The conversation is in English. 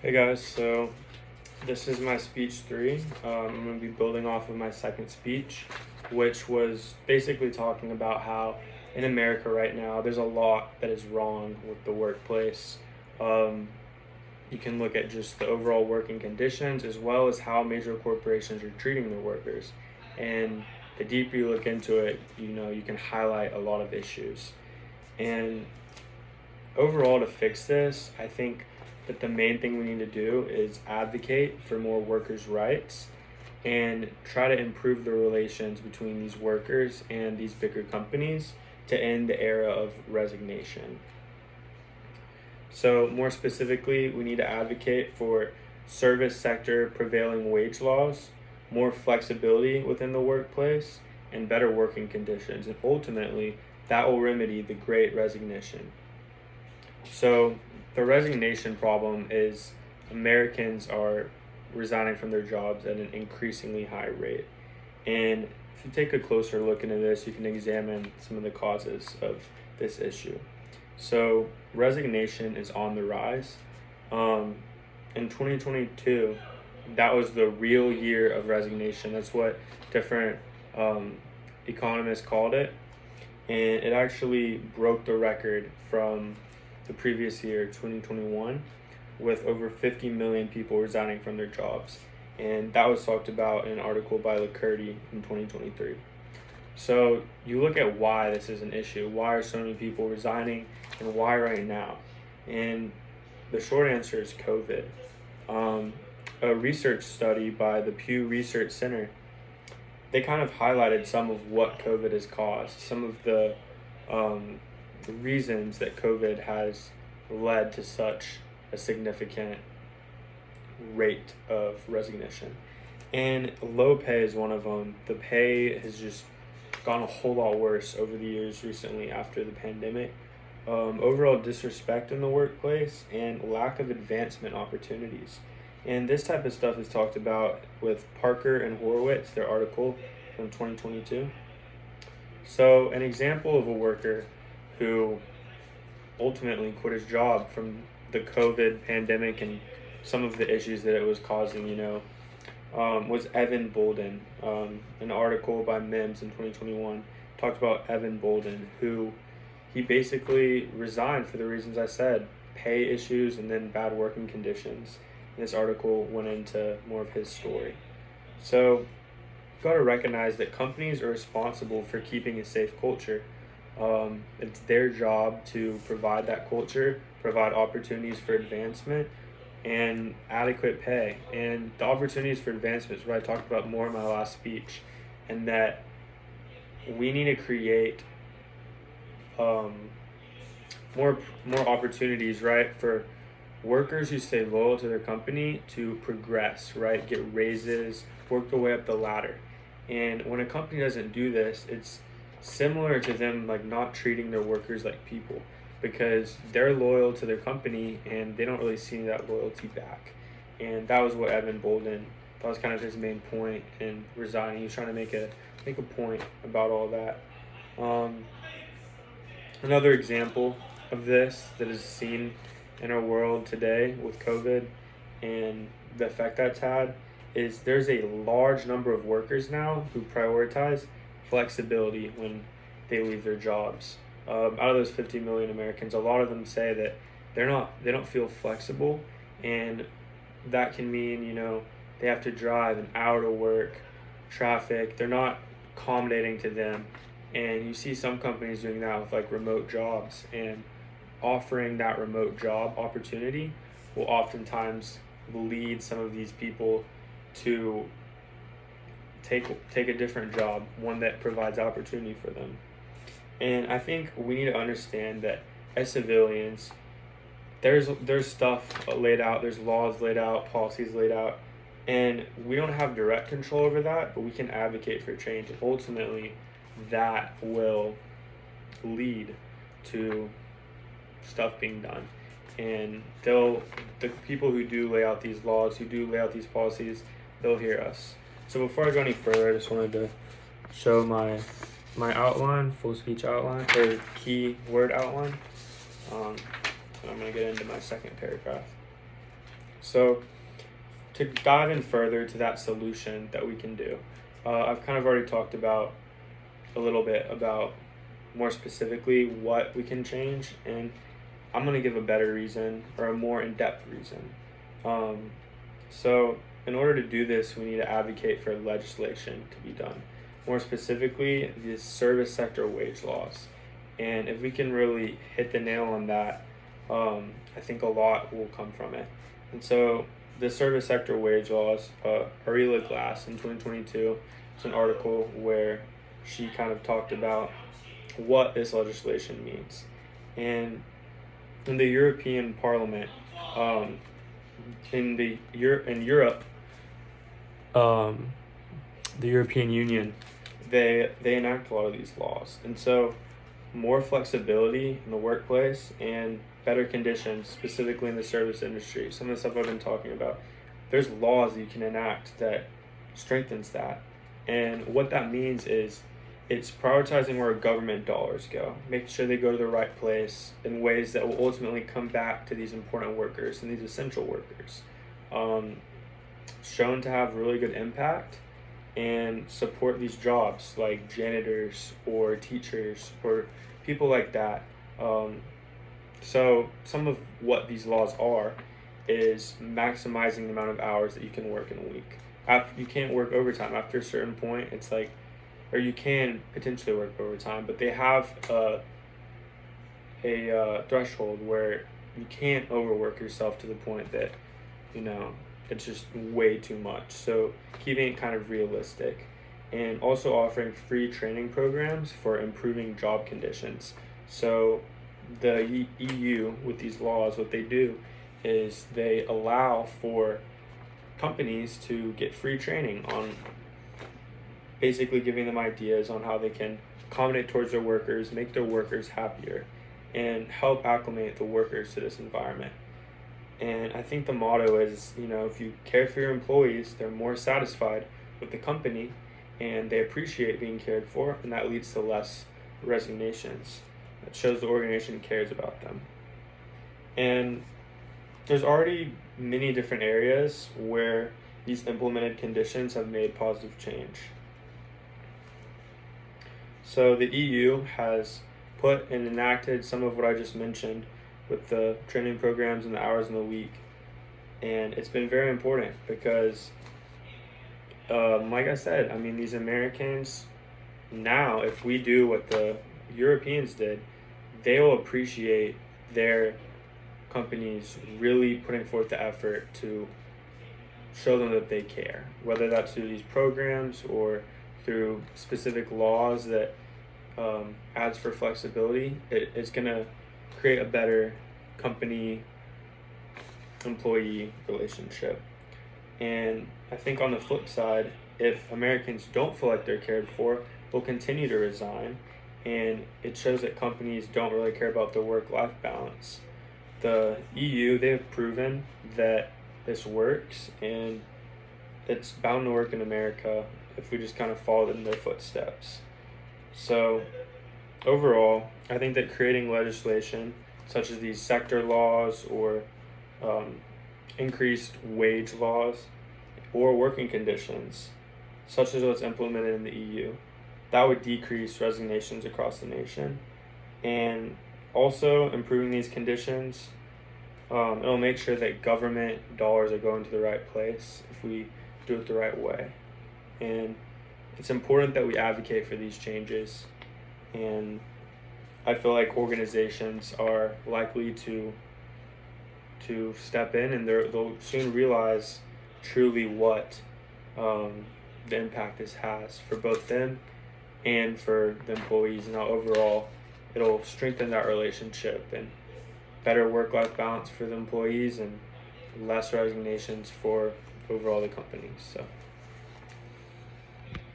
Hey guys, so this is my speech three. I'm going to be building off of my second speech, which was basically talking about how in America right now there's a lot that is wrong with the workplace. Um, you can look at just the overall working conditions as well as how major corporations are treating their workers. And the deeper you look into it, you can highlight a lot of issues. And overall, to fix this, I think that the main thing we need to do is advocate for more workers' rights and try to improve the relations between these workers and these bigger companies to end the era of resignation. So, more specifically, we need to advocate for service sector prevailing wage laws, more flexibility within the workplace, and better working conditions. And ultimately, that will remedy the great resignation. So the resignation problem is Americans are resigning from their jobs at an increasingly high rate. And if you take a closer look into this, you can examine some of the causes of this issue. So resignation is on the rise. In 2022, that was the real year of resignation. That's what different economists called it. And it actually broke the record from the previous year, 2021, with over 50 million people resigning from their jobs. And that was talked about in an article by Likurdi in 2023. So you look at why this is an issue. Why are so many people resigning and why right now? And the short answer is COVID. A research study by the Pew Research Center, they kind of highlighted some of what COVID has caused, some of the reasons that COVID has led to such a significant rate of resignation. And low pay is one of them. The pay has just gone a whole lot worse over the years recently after the pandemic. Overall disrespect in the workplace and lack of advancement opportunities. And this type of stuff is talked about with Parker and Horowitz, their article from 2022. So, an example of a worker who ultimately quit his job from the COVID pandemic and some of the issues that it was causing, was Evan Bolden. An article by Mims in 2021 talked about Evan Bolden, who he basically resigned for the reasons I said, pay issues and then bad working conditions. This article went into more of his story. So you've got to recognize that companies are responsible for keeping a safe culture. It's their job to provide that culture, provide opportunities for advancement, and adequate pay. And the opportunities for advancement is what I talked about more in my last speech, and that we need to create more opportunities, right, for workers who stay loyal to their company to progress, right, get raises, work their way up the ladder. And when a company doesn't do this, it's similar to them like not treating their workers like people, because they're loyal to their company and they don't really see that loyalty back. And that was what Evan Bolden, that was kind of his main point in resigning. He was trying to make a point about all that. Another example of this that is seen in our world today with COVID and the effect that's had is there's a large number of workers now who prioritize flexibility when they leave their jobs. Out of those 50 million Americans, a lot of them say that they don't feel flexible, and that can mean they have to drive an hour to work, traffic. They're not accommodating to them, and you see some companies doing that with like remote jobs, and offering that remote job opportunity will oftentimes lead some of these people to take a different job, one that provides opportunity for them. And I think we need to understand that as civilians, there's stuff laid out, there's laws laid out, policies laid out, and we don't have direct control over that, but we can advocate for change, and ultimately that will lead to stuff being done. And the people who do lay out these laws, who do lay out these policies, they'll hear us. So before I go any further, I just wanted to show my outline, full speech outline, or key word outline. And I'm going to get into my second paragraph. So to dive in further to that solution that we can do, I've kind of already talked about a little bit about more specifically what we can change, and I'm going to give a better reason or a more in-depth reason. So in order to do this, we need to advocate for legislation to be done. More specifically, the service sector wage laws. And if we can really hit the nail on that, I think a lot will come from it. And so the service sector wage laws, Ariela Glass in 2022, it's an article where she kind of talked about what this legislation means. And in the European Parliament, in Europe, the European Union, they enact a lot of these laws, and so more flexibility in the workplace and better conditions, specifically in the service industry. Some of the stuff I've been talking about, there's laws that you can enact that strengthens that, and what that means is it's prioritizing where government dollars go, making sure they go to the right place in ways that will ultimately come back to these important workers and these essential workers, shown to have really good impact and support these jobs like janitors or teachers or people like that. So some of what these laws are is maximizing the amount of hours that you can work in a week. You can't work overtime after a certain point. It's like, or you can potentially work overtime, but they have a threshold where you can't overwork yourself to the point that, it's just way too much. So keeping it kind of realistic, and also offering free training programs for improving job conditions. So the EU, with these laws, what they do is they allow for companies to get free training on basically giving them ideas on how they can accommodate towards their workers, make their workers happier, and help acclimate the workers to this environment. And I think the motto is, if you care for your employees, they're more satisfied with the company and they appreciate being cared for, and that leads to less resignations. That shows the organization cares about them. And there's already many different areas where these implemented conditions have made positive change. So the EU has put and enacted some of what I just mentioned with the training programs and the hours in the week. And it's been very important because, like I said, these Americans, now, if we do what the Europeans did, they will appreciate their companies really putting forth the effort to show them that they care, whether that's through these programs or through specific laws that adds for flexibility. It's going to create a better company-employee relationship. And I think on the flip side, if Americans don't feel like they're cared for, they'll continue to resign, and it shows that companies don't really care about their work-life balance. The EU, they've proven that this works, and it's bound to work in America if we just kind of follow in their footsteps. So overall, I think that creating legislation such as these sector laws or increased wage laws or working conditions, such as what's implemented in the EU, that would decrease resignations across the nation. And also improving these conditions, it'll make sure that government dollars are going to the right place if we do it the right way. And it's important that we advocate for these changes, and I feel like organizations are likely to step in, and they'll soon realize truly what the impact this has for both them and for the employees, and how overall it'll strengthen that relationship and better work-life balance for the employees and less resignations for overall the company. So